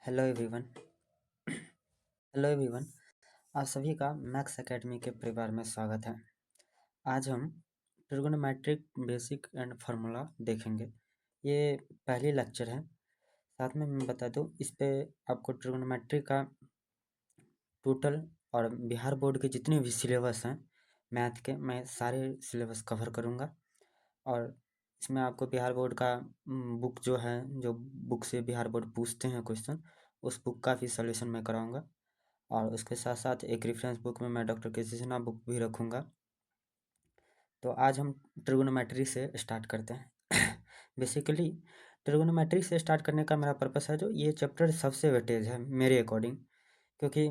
Hello everyone. Hello everyone, आप सभी का मैथ्स एकेडमी के परिवार में स्वागत है। आज हम ट्रिगोनोमेट्रिक बेसिक एंड फार्मूला देखेंगे। ये पहली लेक्चर है। साथ में मैं बता दूं, इस पे आपको ट्रिगोनोमेट्री का टोटल और बिहार बोर्ड के जितने भी सिलेबस हैं मैथ के, मैं सारे सिलेबस कवर करूँगा। और इसमें आपको बिहार बोर्ड का बुक जो है, जो बुक से बिहार बोर्ड पूछते हैं क्वेश्चन, उस बुक का भी सॉल्यूशन मैं कराऊंगा। और उसके साथ साथ एक रेफरेंस बुक में मैं डॉक्टर के सी सिन्हा बुक भी रखूँगा। तो आज हम ट्रिगोनोमेट्री से स्टार्ट करते हैं। बेसिकली ट्रिगोनोमेट्री से स्टार्ट करने का मेरा पर्पस है, जो ये चैप्टर सबसे वेटेज है मेरे अकॉर्डिंग, क्योंकि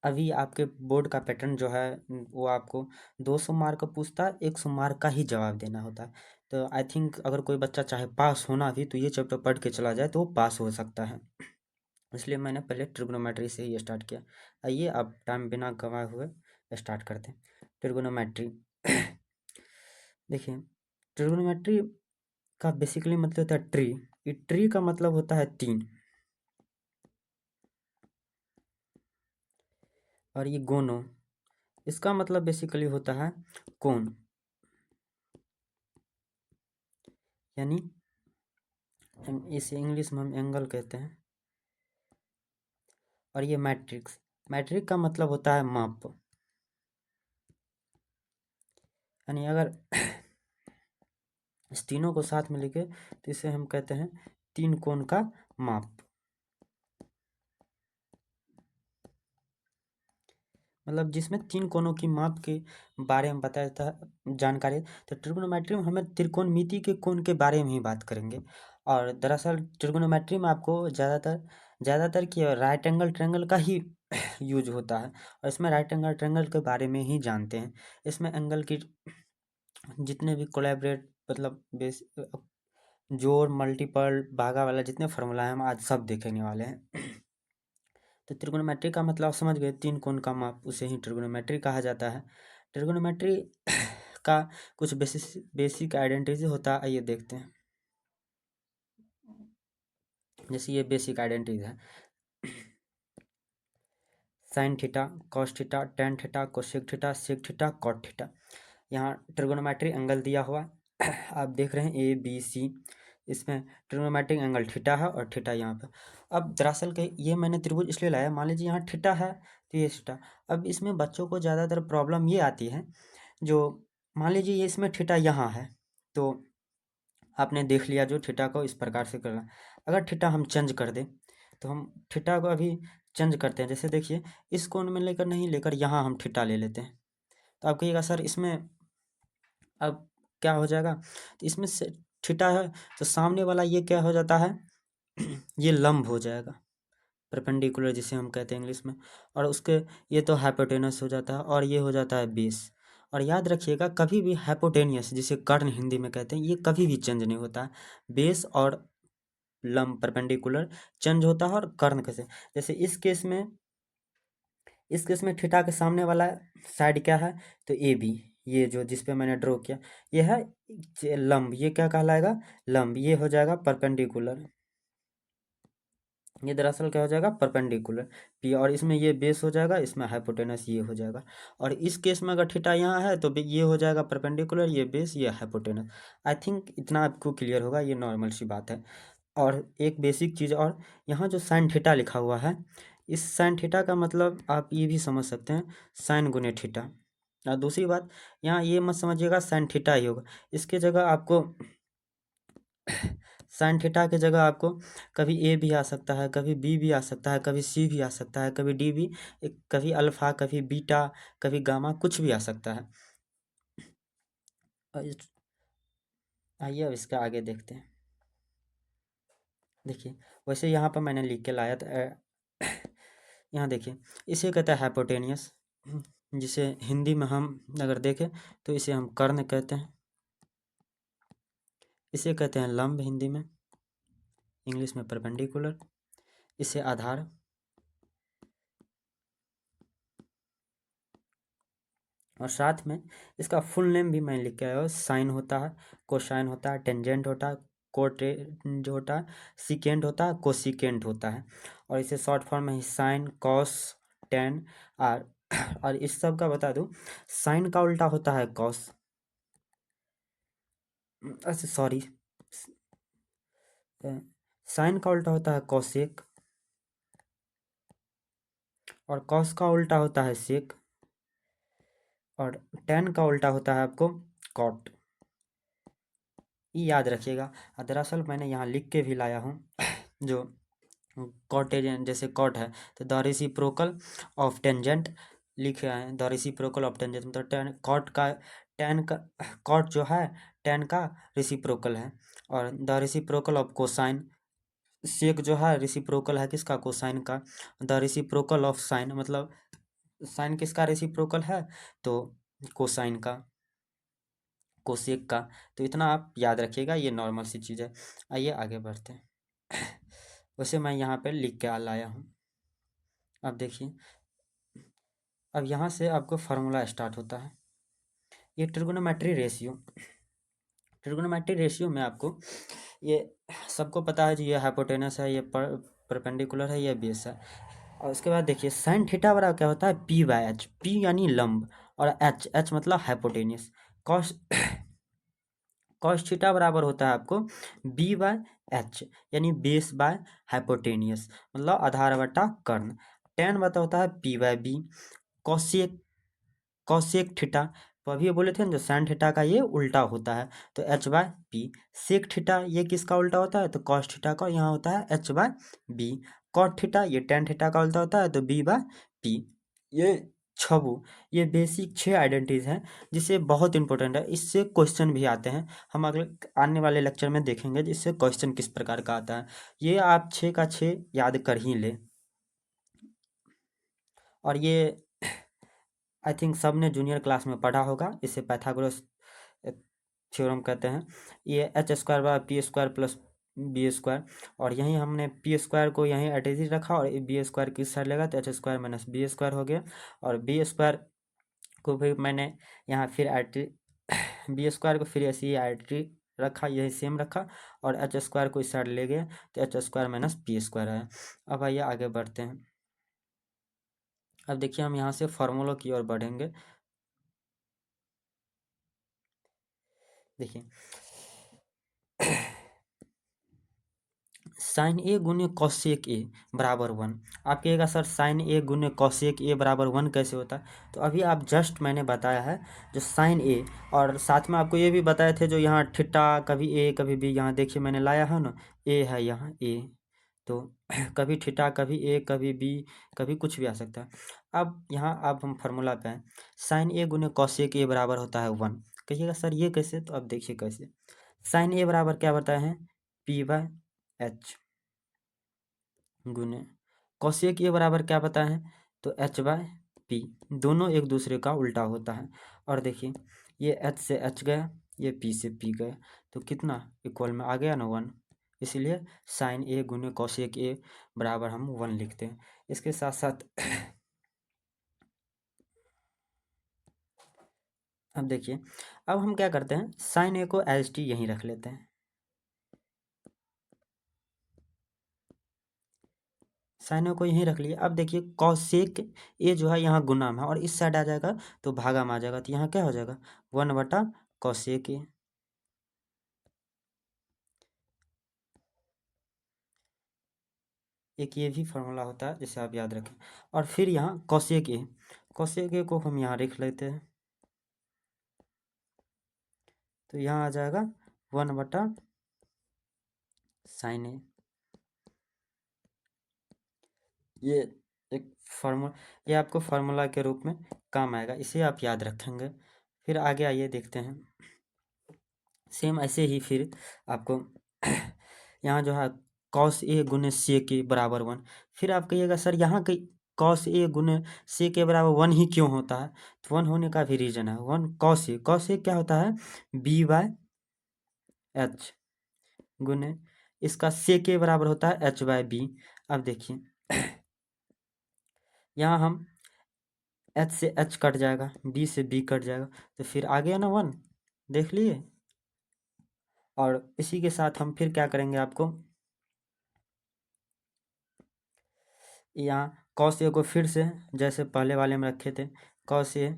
अभी आपके बोर्ड का पैटर्न जो है वो आपको 200 मार्क का पूछता है, 100 मार्क का ही जवाब देना होता है। तो आई थिंक अगर कोई बच्चा चाहे पास होना भी, तो ये चैप्टर पढ़ के चला जाए तो वो पास हो सकता है। इसलिए मैंने पहले ट्रिग्नोमेट्री से ही स्टार्ट किया। आइए अब टाइम बिना गंवाए हुए स्टार्ट करते हैं ट्रिग्नोमेट्री। देखिए, ट्रिग्नोमेट्री का बेसिकली मतलब होता है ट्री। ये ट्री का मतलब होता है 3, और ये गोनो, इसका मतलब बेसिकली होता है कोन, यानी इसे इंग्लिश में हम एंगल कहते हैं। और ये मैट्रिक्स, मैट्रिक का मतलब होता है माप, यानी अगर इस तीनों को साथ में लेके तो इसे हम कहते हैं 3 कोण का माप। मतलब जिसमें 3 कोणों की माप के बारे में बताया जाता है जानकारी। तो ट्रिग्नोमेट्री में हमें त्रिकोणमिति के कोण के बारे में ही बात करेंगे। और दरअसल ट्रिग्नोमेट्री में आपको ज़्यादातर कि राइट एंगल ट्रायंगल का ही यूज होता है, और इसमें राइट एंगल ट्रायंगल के बारे में ही जानते हैं। इसमें एंगल की जितने भी कोलैबोरेट, मतलब बेस, जोड़, मल्टीपल, भागा वाला जितने फार्मूला हैं हम आज सब देखने वाले हैं। तो त्रिकोणोमेट्री का मतलब आप समझ गए, 3 कोण का माप, उसे ही ट्रिग्नोमेट्री कहा जाता है। ट्रिग्नोमेट्री का कुछ बेसिक आइडेंटिटी होता है, आइए देखते हैं। जैसे ये बेसिक आइडेंटिटी है, sine theta, cos theta, tan theta, cosec theta, sec theta, cot theta. यहाँ ट्रिग्नोमेट्री एंगल दिया हुआ आप देख रहे हैं ए बी सी। इसमें ट्रिग्नोमेट्रिक एंगल थीटा है और थीटा यहाँ पे। अब दरअसल के ये मैंने त्रिभुज इसलिए लाया, मान लीजिए यहाँ थीटा है तो ये थीटा। अब इसमें बच्चों को ज़्यादातर प्रॉब्लम ये आती है, जो मान लीजिए ये इसमें थीटा यहाँ है, तो आपने देख लिया जो थीटा को इस प्रकार से करना। अगर थीटा हम चेंज कर दें, तो हम थीटा को अभी चेंज करते हैं। जैसे देखिए, इस कोण में लेकर नहीं लेकर यहाँ हम थीटा ले लेते हैं, तो आप कहिएगा सर इसमें अब क्या हो जाएगा। तो इसमें से थीटा है तो सामने वाला ये क्या हो जाता है, ये लंब हो जाएगा, परपेंडिकुलर जिसे हम कहते हैं इंग्लिश में। और उसके ये तो हाइपोटेनस हो जाता है, और ये हो जाता है बेस। और याद रखिएगा, कभी भी हाइपोटेनियस जिसे कर्ण हिंदी में कहते हैं, ये कभी भी चेंज नहीं होता है। बेस और लंब परपेंडिकुलर चेंज होता है, और कर्ण कैसे, जैसे इस केस में थीटा के सामने वाला साइड क्या है, तो ए बी, ये जो जिस पे मैंने ड्रॉ किया ये है लंब, ये क्या कहलाएगा, लंब। ये हो जाएगा परपेंडिकुलर, ये दरअसल क्या हो जाएगा, परपेंडिकुलर पी। और इसमें ये बेस हो जाएगा, इसमें हाइपोटेनस ये हो जाएगा। और इस केस में अगर थीटा यहाँ है तो ये हो जाएगा परपेंडिकुलर, ये बेस, ये हाइपोटेनस। आई थिंक इतना आपको क्लियर होगा, ये नॉर्मल सी बात है। और एक बेसिक चीज़, और यहाँ जो साइन थीटा लिखा हुआ है, इस साइन थीटा का मतलब आप ये भी समझ सकते हैं, साइन गुने थीटा। और दूसरी बात, यहाँ ये मत समझिएगा साइन थीटा ही होगा, इसके जगह आपको साइन थीटा की जगह आपको कभी ए भी आ सकता है, कभी बी भी आ सकता है, कभी सी भी आ सकता है, कभी डी भी, कभी अल्फा, कभी बीटा, कभी गामा, कुछ भी आ सकता है। आइए अब इसका आगे देखते हैं। देखिए, वैसे यहाँ पर मैंने लिख के लाया था, यहाँ देखिए, इसे कहते हैं हाइपोटेनियस, जिसे हिंदी में हम अगर देखें तो इसे हम कर्ण कहते हैं। इसे कहते हैं लंब हिंदी में, इंग्लिश में परपेंडिकुलर। इसे आधार, और साथ में इसका फुल नेम भी मैं लिख के आया हूँ। साइन होता है, कोसाइन होता है, टेंजेंट होता है, कोटे जो होता है सिकेंड होता है, कोसिकेंड होता है, और इसे शॉर्ट फॉर्म में ही साइन, कॉस, टेन, आर। और इस सब का बता दूं, साइन का उल्टा होता है कॉस, अच्छा सॉरी, साइन का उल्टा होता है कॉसेक, और कॉस का उल्टा होता है सेक, और टेन का उल्टा होता है आपको कॉट। ये याद रखिएगा। दरअसल मैंने यहाँ लिख के भी लाया हूँ जो कॉटेरियन जैसे कॉट है तो द रेसिप्रोकल ऑफ टेंजेंट लिखे हैं, द रेसिप्रोकल ऑफ टेंजेंट मतलब टेन कॉट का, टेन का कॉट जो है टेन का रेसिप्रोकल है, और द रेसिप्रोकल ऑफ कोसाइन, सेक जो है रेसिप्रोकल है किसका, कोसाइन का। द रेसिप्रोकल ऑफ साइन मतलब साइन किसका रेसिप्रोकल है, तो कोसाइन का, कोसेक का। तो इतना आप याद रखिएगा, ये नॉर्मल सी चीज़ है। आइए आगे बढ़ते हैं। वैसे मैं यहाँ पे लिख के लाया हूँ। अब देखिए, अब यहाँ से आपको फार्मूला स्टार्ट होता है। ये ट्रिगोनोमेट्री रेशियो, ट्रिगोनोमेट्री रेशियो में आपको ये सबको पता है जी, ये हाइपोटेनस है, ये परपेंडिकुलर है, ये बेस है। और उसके बाद देखिए साइन थीटा बराबर क्या होता है, पी बाय एच, पी यानी लंब, और एच, एच मतलब हाइपोटेनियस। कॉस कॉस थीटा बराबर होता है आपको बी बाय एच, यानी बेस बाय हाइपोटेनियस मतलब आधार बटा कर्ण। टेन बता होता है P by B. Cosec, cosec theta तो अभी ये बोले थे ना जो साइन थीटा का ये उल्टा होता है तो H by P. Sec theta ये किसका उल्टा होता है, तो कॉस थीटा का यहाँ होता है H by B. Cot theta ये टेन थीटा का उल्टा होता है तो बी बाय पी। ये छबू, ये बेसिक 6 आइडेंटिटीज हैं जिससे बहुत इंपॉर्टेंट है, इससे क्वेश्चन भी आते हैं। हम अगले आने वाले लेक्चर में देखेंगे जिससे क्वेश्चन किस प्रकार का आता है। ये आप 6 का 6 याद कर ही ले। और ये आई थिंक सब ने जूनियर क्लास में पढ़ा होगा, इसे पाइथागोरस थ्योरम कहते हैं। ये H square by P square plus B square, और यहीं हमने पी स्क्वायर को यहीं एट इज रखा और बी स्क्वायर किस साइड लगा तो H square minus B square हो गया। और बी स्क्वायर को भी मैंने यहाँ फिर एट बी स्क्वायर को फिर ऐसे ही एट रखा, यही सेम रखा, और एच स्क्वायर को इस साइड ले गए तो H square minus P square आया। अब आइए आगे बढ़ते हैं। अब देखिए हम यहाँ से फॉर्मूलों की ओर बढ़ेंगे। देखिए साइन ए गुने कॉसेक ए बराबर वन। आप कहिएगा सर साइन ए गुने कॉसेक ए बराबर वन कैसे होता है, तो अभी आप जस्ट मैंने बताया है जो साइन ए, और साथ में आपको ये भी बताए थे जो यहाँ थीटा कभी ए कभी बी, यहाँ देखिए मैंने लाया है ना, ए है यहाँ ए, तो कभी थीटा कभी ए कभी बी कभी कुछ भी आ सकता है। अब यहाँ आप हम फार्मूला पे हैं, साइन ए गुने कॉसेक ए बराबर होता है वन। कहिएगा सर ये कैसे, तो अब देखिए कैसे। साइन ए बराबर क्या बताए हैं, पी बाय एच गुने कॉसेक ए बराबर क्या पता है, तो एच बाय पी। दोनों एक दूसरे का उल्टा होता है। और देखिए ये एच से एच गया, ये पी से पी गया, तो कितना इक्वल में आ गया ना वन। इसलिए साइन ए गुने कॉसेक ए बराबर हम वन लिखते हैं। इसके साथ साथ अब देखिए, अब हम क्या करते हैं, साइन ए को एच टी यहीं रख लेते हैं। साइन ए को यहीं रख लिए। अब देखिए कॉसेक ए जो है यहाँ गुना में है और इस साइड आ जाएगा तो भागा में आ जाएगा, तो यहाँ क्या हो जाएगा वन बटा कॉसेक ए। एक ये भी फार्मूला होता है जिसे आप याद रखें। और फिर यहाँ कॉसेक ए, कॉसेक ए को हम यहाँ लिख लेते हैं, तो यहाँ आ जाएगा वन बटा साइन ए। ये एक फार्मूला, ये आपको फार्मूला के रूप में काम आएगा, इसे आप याद रखेंगे। फिर आगे आइए देखते हैं, सेम ऐसे ही फिर आपको यहाँ जो है कॉस ए गुने सेक ए बराबर वन। फिर आप कहिएगा सर यहाँ के कॉस ए गुने सेक ए बराबर वन ही क्यों होता है, तो वन होने का भी रीजन है। वन कॉस ए क्या होता है बी बाय एच गुने इसका सेक ए बराबर होता है एच बाय बी। अब देखिए यहाँ हम एच से एच कट जाएगा, बी से बी कट जाएगा, तो फिर आ गया ना वन, देख लिए। और इसी के साथ हम फिर क्या करेंगे, आपको यहाँ कॉस ए को फिर से जैसे पहले वाले में रखे थे, कॉस ए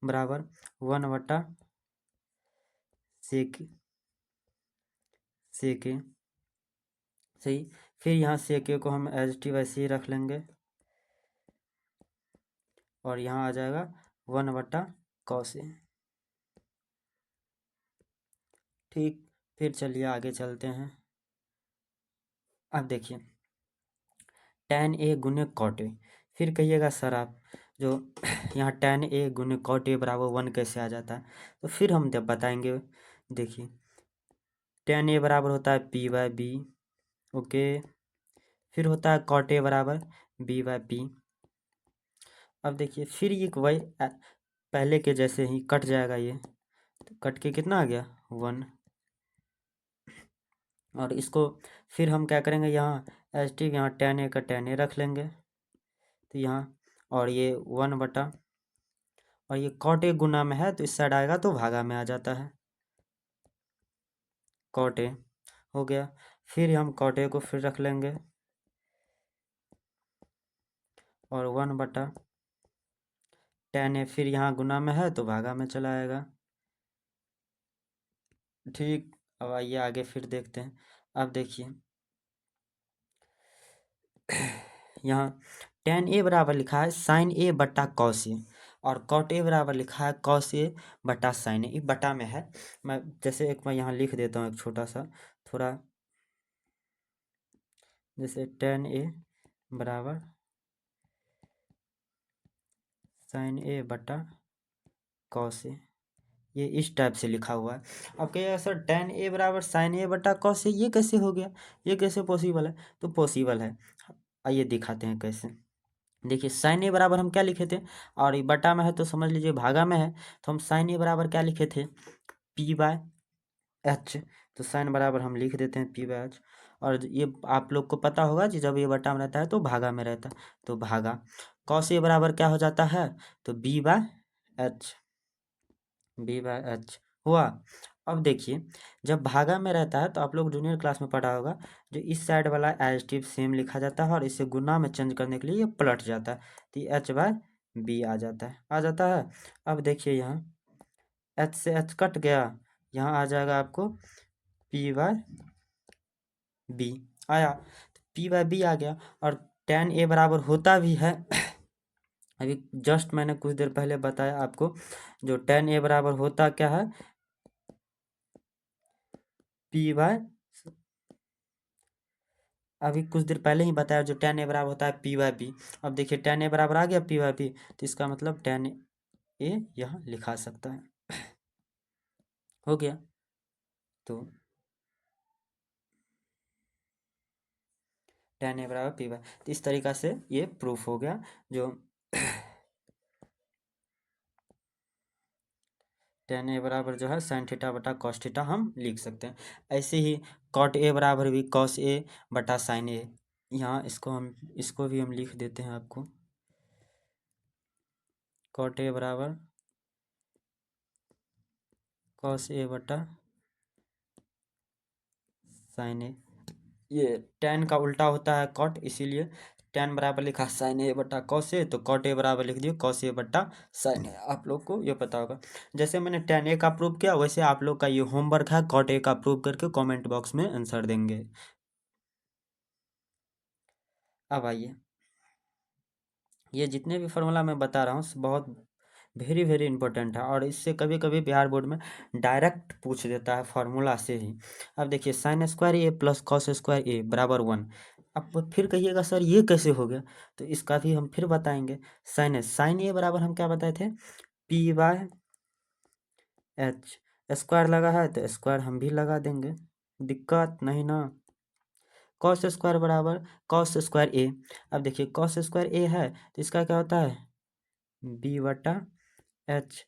बराबर 1/, सेक सेके सही। फिर यहाँ सेके को हम एज टी वैसे ही रख लेंगे, और यहाँ आ जाएगा 1/cos ए। ठीक, फिर चलिए आगे चलते हैं। अब देखिए tan ए गुने कॉट ए, फिर कहिएगा सर आप जो यहाँ tan ए गुने कॉट ए बराबर 1 कैसे आ जाता है, तो फिर हम जब बताएंगे। देखिए tan ए बराबर होता है p/b, ओके। फिर होता है कॉट ए बराबर b/p। अब देखिए फिर ये वही पहले के जैसे ही कट जाएगा, ये तो कट के कितना आ गया 1। और इसको फिर हम क्या करेंगे, यहाँ एच टी यहाँ tan ए का tan ए रख लेंगे, तो यहाँ और ये 1/, और ये कॉट ए गुना में है तो इस साइड आएगा तो भागा में आ जाता है, कॉट ए हो गया। फिर हम कॉट ए को फिर रख लेंगे, और 1/, tan ए फिर यहाँ गुना में है तो भागा में चला आएगा। ठीक, अब आइए आगे फिर देखते हैं। अब देखिए यहाँ tan ए बराबर लिखा है sin ए बटा cos ए, और cot ए बराबर लिखा है cos ए बटा sin ए, ये बटा में है। मैं जैसे एक मैं यहाँ लिख देता हूँ एक छोटा सा थोड़ा, जैसे tan ए बराबर sin ए बटा cos ए, ये इस टाइप से लिखा हुआ है। अब कहिएगा सर tan ए बराबर sin ए बटा cos ए, ये कैसे हो गया, ये कैसे पॉसिबल है, तो पॉसिबल है, आइए दिखाते हैं कैसे। देखिए साइन ए बराबर हम क्या लिखे थे, और ये बटा में है तो समझ लीजिए भागा में है, तो हम साइन ए बराबर क्या लिखे थे p/h, तो साइन बराबर हम लिख देते हैं p/h। और ये आप लोग को पता होगा कि जब ये बटा में रहता है तो भागा में रहता है, तो भागा कॉस ए बराबर क्या हो जाता है, तो b/h हुआ। अब देखिए जब भागा में रहता है तो आप लोग जूनियर क्लास में पढ़ा होगा, जो इस साइड वाला एडजेक्टिव सेम लिखा जाता है और इसे गुना में चेंज करने के लिए ये पलट जाता है, तो ये h/b आ जाता है, अब देखिए यहाँ h से h कट गया, यहाँ आ जाएगा आपको p/b आया, p/b आ गया। और tan ए बराबर होता भी है अभी जस्ट मैंने कुछ देर पहले बताया आपको, जो tan ए बराबर होता क्या है, p/, अभी कुछ देर पहले ही बताया जो tan ए बराबर होता है p/b। अब देखिए tan ए बराबर आ गया p/b, तो इसका मतलब tan ए यहाँ लिखा सकता है, हो गया। तो tan ए बराबर p/, तो इस तरीका से ये प्रूफ हो गया, जो tan ए बराबर जो है sin थीटा बटा cos थीटा हम लिख सकते हैं। ऐसे ही cot ए बराबर भी cos ए बटा sin ए, यहाँ इसको भी हम लिख देते हैं आपको, cot ए बराबर cos ए बटा sin ए, ये tan का उल्टा होता है cot, इसीलिए tan बराबर लिखा sin ए बटा cos ए, तो cot ए बराबर लिख दिए cos ए बटा sin ए, आप लोग को ये पता होगा। जैसे मैंने tan ए का प्रूव किया वैसे आप लोग का ये होमवर्क है, cot ए का प्रूव करके कमेंट बॉक्स में आंसर देंगे। अब आइए, ये जितने भी फार्मूला मैं बता रहा हूँ बहुत वेरी वेरी इंपॉर्टेंट है, और इससे कभी कभी बिहार बोर्ड में डायरेक्ट पूछ देता है फार्मूला से ही। अब देखिए sign square A plus cos square A बराबर 1। अब फिर कहिएगा सर ये कैसे हो गया, तो इसका भी हम फिर बताएंगे। साइन ए बराबर हम क्या बताए थे, p/h, स्क्वायर लगा है तो स्क्वायर हम भी लगा देंगे, दिक्कत नहीं ना। कॉस स्क्वायर बराबर कॉस स्क्वायर ए, अब देखिए कॉस स्क्वायर ए है तो इसका क्या होता है b/h,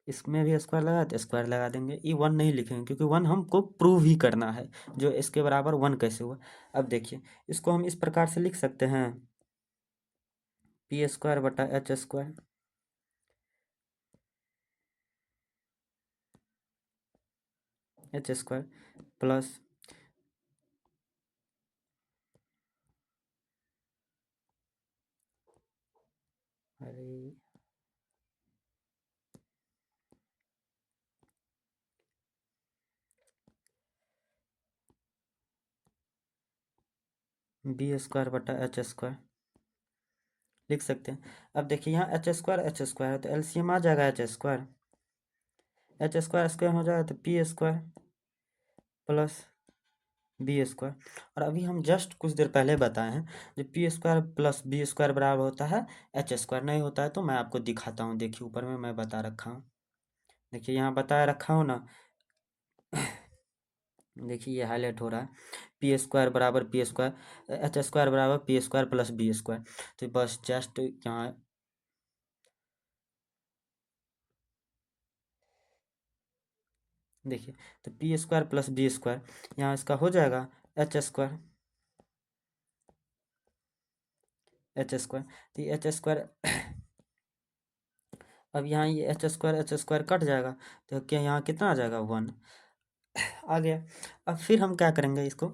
इसमें भी स्क्वायर लगा तो स्क्वायर लगा देंगे, ये 1 नहीं लिखेंगे क्योंकि 1 हमको प्रूव ही करना है, जो इसके बराबर 1 कैसे हुआ। अब देखिए इसको हम इस प्रकार से लिख सकते हैं, p² बटा h², एच स्क्वायर प्लस अरे बी स्क्वायर बटा एच स्क्वायर लिख सकते हैं। अब देखिए यहाँ एच स्क्वायर है तो एलसीएम आ जाएगा एच स्क्वायर स्क्वायर हो जाएगा तो P square plus B square. और अभी हम जस्ट कुछ देर पहले बताए हैं जो P square plus B square बराबर होता है एच स्क्वायर। नहीं होता है तो मैं आपको दिखाता हूँ, देखिए ऊपर में मैं बता रखा हूँ, देखिए यहाँ बताया रखा हूँ ना। देखिए ये हाईलाइट हो रहा है, पी स्क्वायर बराबर पी स्क्वायर एच स्क्वायर बराबर P square plus B square. तो बस जस्ट यहाँ देखिए, तो P square plus B square यहाँ इसका हो जाएगा एच स्क्वायर। तो एच स्क्वायर अब यहाँ ये एच स्क्वायर कट जाएगा तो क्या यहाँ कितना आ जाएगा 1 आ गया। अब फिर हम क्या करेंगे इसको,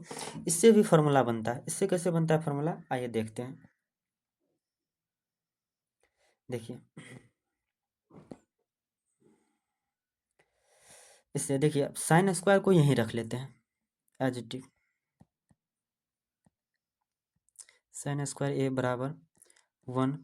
इससे भी फार्मूला बनता है। इससे कैसे बनता है फार्मूला, आइए देखते हैं। देखिए इससे देखिए साइन स्क्वायर को यहीं रख लेते हैं as it is, sine square A बराबर 1।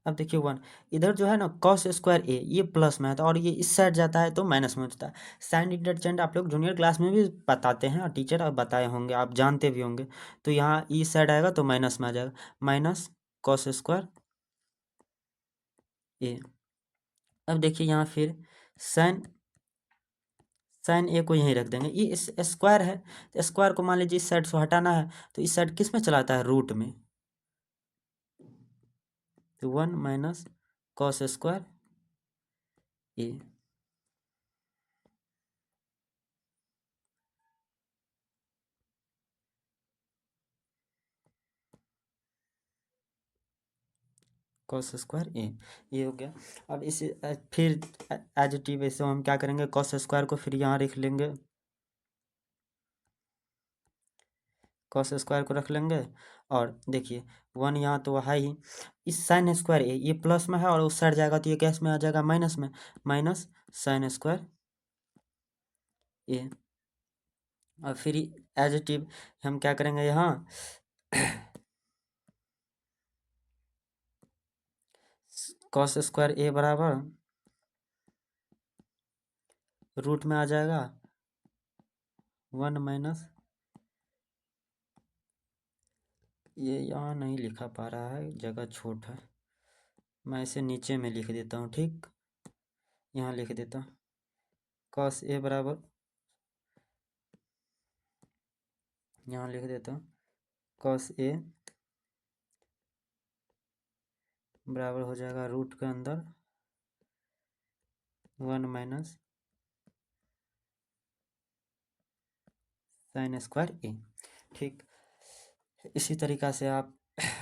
अब देखिए 1 इधर जो है ना कॉस स्क्वायर ए ये प्लस में है तो और ये इस साइड जाता है तो माइनस में होता है। साइन इंटरचेंज आप लोग जूनियर क्लास में भी बताते हैं और टीचर आप बताए होंगे, आप जानते भी होंगे। तो यहाँ इस साइड आएगा तो माइनस में आ जाएगा, माइनस कॉस स्क्वायर ए। अब देखिए यहाँ फिर साइन साइन ए को यहीं रख देंगे, ये इस स्क्वायर है तो स्क्वायर को मान लीजिए इस साइड से हटाना है तो इस साइड किस में चलाता है, रूट में। तो 1 माइनस कॉस स्क्वायर ए। कॉस स्क्वायर ए ये हो गया। अब इसे फिर एज टी वैसे हम क्या करेंगे, कॉस स्क्वायर को फिर यहाँ रख लेंगे, कॉस स्क्वायर को रख लेंगे। और देखिए 1 यहाँ तो है ही, इस साइन स्क्वायर ए ये प्लस में है और उस साइड जाएगा तो ये कैस में आ जाएगा, माइनस में, माइनस साइन स्क्वायर ए। और फिर एज टी हम क्या करेंगे यहाँ कॉस स्क्वायर ए बराबर रूट में आ जाएगा 1 माइनस, ये यहाँ नहीं लिखा पा रहा है, जगह छोट है, मैं इसे नीचे में लिख देता हूँ, ठीक, यहाँ लिख देता हूँ कॉस ए बराबर, यहाँ लिख देता हूँ कॉस ए बराबर हो जाएगा रूट के अंदर 1 माइनस साइन स्क्वायर ए। ठीक, इसी तरीक़ा से आप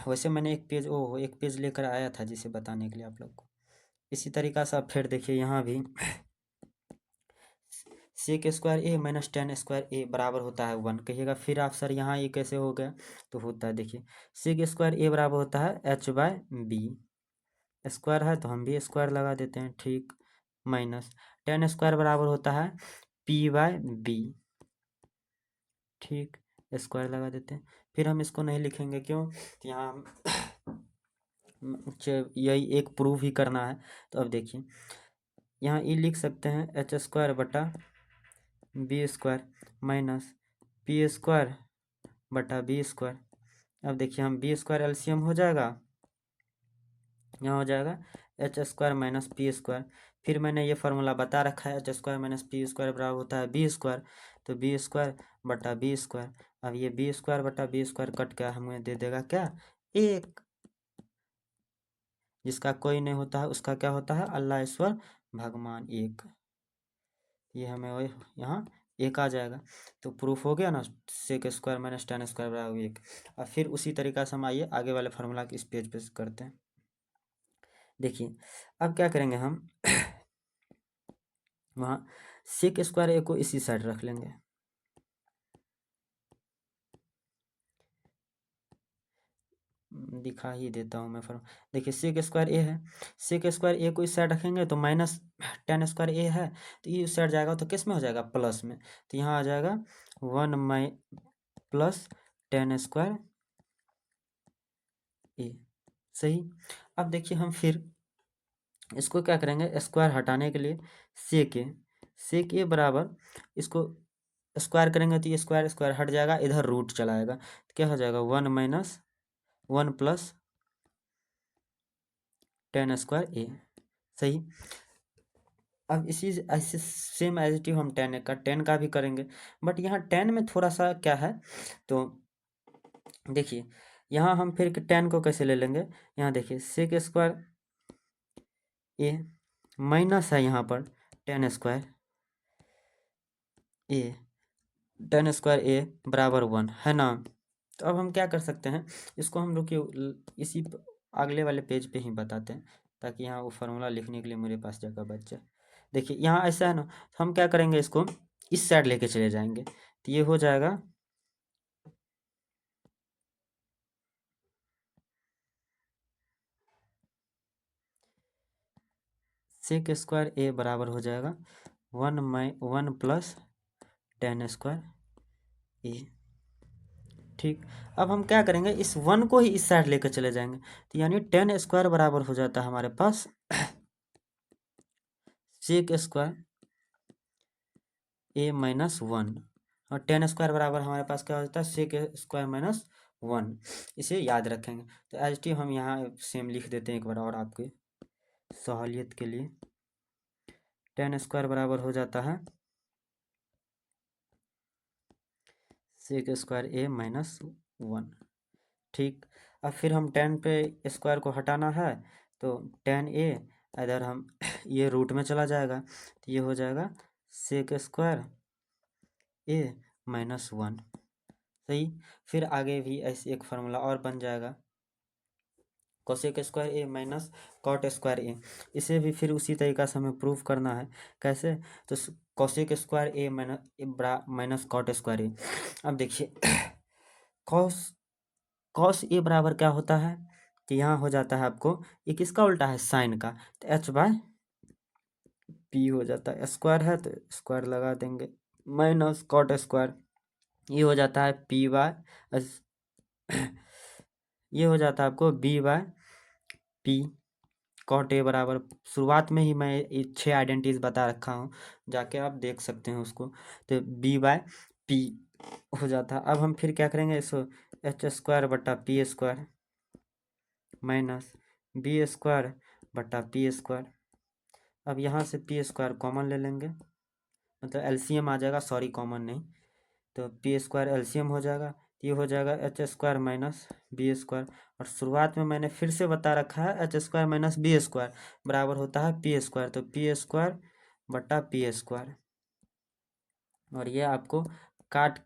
वैसे मैंने एक पेज लेकर आया था जिसे बताने के लिए आप लोग को। इसी तरीक़ा से आप फिर देखिए यहाँ भी sec square A minus tan square A बराबर होता है 1। कहिएगा फिर आप सर यहाँ ये कैसे हो गया, तो होता है देखिए सेक स्क्वायर ए बराबर होता है एच बाय बी, स्क्वायर है तो हम भी स्क्वायर लगा देते हैं, ठीक, माइनस टेन स्क्वायर बराबर होता है पी बाय बी, ठीक, स्क्वायर लगा देते हैं। फिर हम इसको नहीं लिखेंगे, क्यों, तो यहाँ यही एक प्रूफ ही करना है। तो अब देखिए यहाँ ये लिख सकते हैं एच स्क्वायर बटा B square minus P square बटा बी स्क्वायर। अब देखिए हम बी स्क्वायर एलसीएम हो जाएगा, यहाँ हो जाएगा H square minus P square. फिर मैंने ये फार्मूला बता रखा है H square minus P square बराबर होता है बी स्क्वायर, तो बी स्क्वायर बटा बी स्क्वायर। अब ये बी स्क्वायर बटा बी स्क्वायर कट के हमें दे देगा क्या, एक, जिसका कोई नहीं होता है उसका क्या होता है, अल्लाह ईश्वर भगवान एक, ये हमें वही यहाँ एक आ जाएगा। तो प्रूफ हो गया ना, sec square minus tan square बराबर एक। और फिर उसी तरीक़ा से हम आइए आगे वाले फार्मूला इस पेज पे करते हैं। देखिए अब क्या करेंगे हम वहाँ सेक स्क्वायर ए को इसी साइड रख लेंगे। दिखा ही देता हूँ मैं फिर। देखिए सेक स्क्वायर ए है, सेक स्क्वायर ए को इस साइड रखेंगे तो माइनस टेन स्क्वायर ए है, तो ये उस साइड जाएगा तो किस में हो जाएगा, प्लस में। तो यहाँ आ जाएगा 1 प्लस टेन स्क्वायर ए। सही। अब देखिए हम फिर इसको क्या करेंगे, स्क्वायर हटाने के लिए सेक ए बराबर, इसको स्क्वायर करेंगे तो ये स्क्वायर स्क्वायर हट जाएगा, इधर रूट चलाएगा तो क्या हो जाएगा 1 प्लस टेन स्क्वायर ए। सही। अब इसी ऐसे सेम एज इट इज हम टेन का भी करेंगे, बट यहाँ टेन में थोड़ा सा क्या है, तो देखिए यहाँ हम फिर टेन को कैसे ले लेंगे। यहाँ देखिए सेक स्क्वायर ए माइनस है यहाँ पर ten square A, ten square A बराबर 1 है ना। तो अब हम क्या कर सकते हैं, इसको हम लोग इसी अगले वाले पेज पे ही बताते हैं, ताकि यहाँ वो फार्मूला लिखने के लिए मेरे पास जगह बच जाए। देखिए यहाँ ऐसा है ना, तो हम क्या करेंगे, इसको इस साइड लेके चले जाएंगे तो ये हो जाएगा सेक स्क्वायर ए बराबर हो जाएगा 1 प्लस टेन स्क्वायर ए। ठीक। अब हम क्या करेंगे, इस 1 को ही इस साइड लेकर चले जाएंगे, तो यानी टेन स्क्वायर बराबर हो जाता है हमारे पास सेक स्क्वायर ए माइनस 1, और टेन स्क्वायर बराबर हमारे पास क्या होता है, सेक स्क्वायर माइनस 1। इसे याद रखेंगे। तो एच टी हम यहाँ सेम लिख देते हैं एक बार और आपके सहूलियत के लिए। टेन स्क्वायर बराबर हो जाता है सेक स्क्वायर ए माइनस 1। ठीक। अब फिर हम टेन पे स्क्वायर को हटाना है, तो टेन ए इधर हम ये रूट में चला जाएगा, तो ये हो जाएगा सेक स्क्वायर ए माइनस 1। सही। फिर आगे भी ऐसे एक फार्मूला और बन जाएगा, कोसेक स्क्वायर ए माइनस कॉट स्क्वायर ए। इसे भी फिर उसी तरीका से हमें प्रूफ करना है। कैसे, तो कोसेक स्क्वायर ए माइनस कॉट स्क्वायर ए। अब देखिए कॉस कॉस ए बराबर क्या होता है, कि यहाँ हो जाता है आपको, ये किसका उल्टा है, साइन का, तो एच बाय पी हो जाता है। स्क्वायर है तो स्क्वायर लगा देंगे, माइनस कॉट स्क्वायर, ये हो जाता है पी बाय ये हो जाता है आपको B by P cot A बराबर, शुरुआत में ही मैं ये 6 आइडेंटिटीज बता रखा हूँ, जाके आप देख सकते हैं उसको। तो बी बाय पी हो जाता है। अब हम फिर क्या करेंगे, इसको एच स्क्वायर बटा P square minus B square बटा पी स्क्वायर। अब यहाँ से पी स्क्वायर कॉमन ले लेंगे, मतलब एलसीएम आ जाएगा, सॉरी कॉमन नहीं, तो पी स्क्वायर एलसीएम हो जाएगा, ये हो जाएगा H square minus B square. और शुरुआत में मैंने फिर से बता रखा है H square minus B square बराबर होता है पी स्क्वायर, तो पी स्क्वायर बटा पी स्क्वायर। और ये आपको काट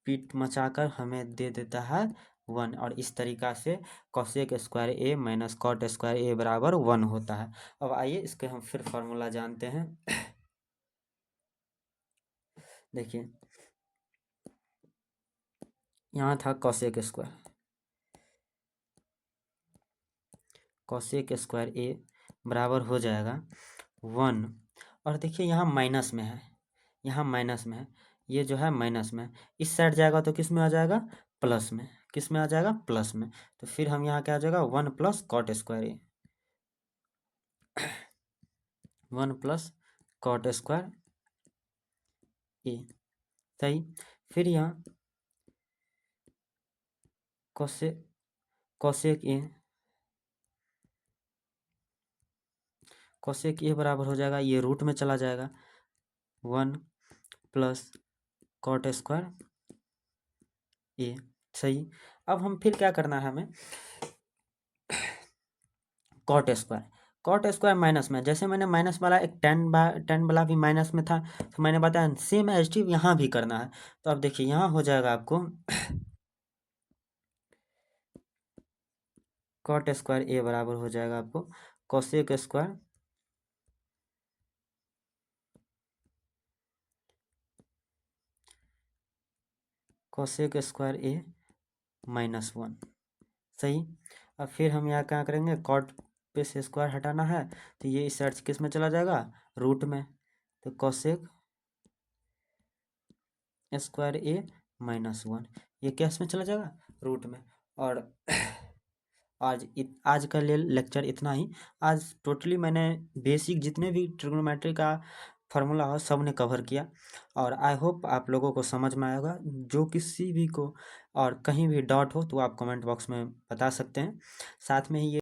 पीट मचाकर हमें दे देता है 1, और इस तरीका से cosec square A minus cot square A बराबर 1 होता है। अब आइए इसके हम फिर फॉर्मूला जानते हैं। देखिए यहाँ था कोसेक स्क्वायर ए बराबर हो जाएगा 1, और देखिए यहाँ माइनस में है, यहाँ माइनस में है, ये जो है माइनस में है, इस साइड जाएगा तो किस में आ जाएगा, प्लस में। किस में आ जाएगा, प्लस में। तो फिर हम यहाँ क्या आ जाएगा 1 प्लस कॉट स्क्वायर ए, 1 प्लस कॉट स्क्वायर ए। सही। फिर यहाँ कोसेक ए बराबर हो जाएगा, ये रूट में चला जाएगा 1 प्लस कॉट स्क्वायर ए। सही। अब हम फिर क्या करना है हमें, कॉट स्क्वायर माइनस में, जैसे मैंने माइनस वाला एक टेन वाला भी माइनस में था, तो मैंने बताया सेम एज टी यहाँ भी करना है। तो अब देखिए यहाँ हो जाएगा आपको कॉट स्क्वायर ए बराबर हो जाएगा आपको कोसेक स्क्वायर कोसेक स्क्वायर ए -1। सही। अब फिर हम यहाँ क्या करेंगे, कॉट पे से स्क्वायर हटाना है तो ये इस साइड से किस में चला जाएगा, रूट में। तो कोसेक स्क्वायर ए -1 ये किस में चला जाएगा, रूट में। और आज का लेक्चर इतना ही। आज टोटली मैंने बेसिक जितने भी ट्रिग्नोमेट्री का फार्मूला हो सब ने कवर किया, और आई होप आप लोगों को समझ में आएगा। जो किसी भी को और कहीं भी डाउट हो तो आप कमेंट बॉक्स में बता सकते हैं। साथ में ही ये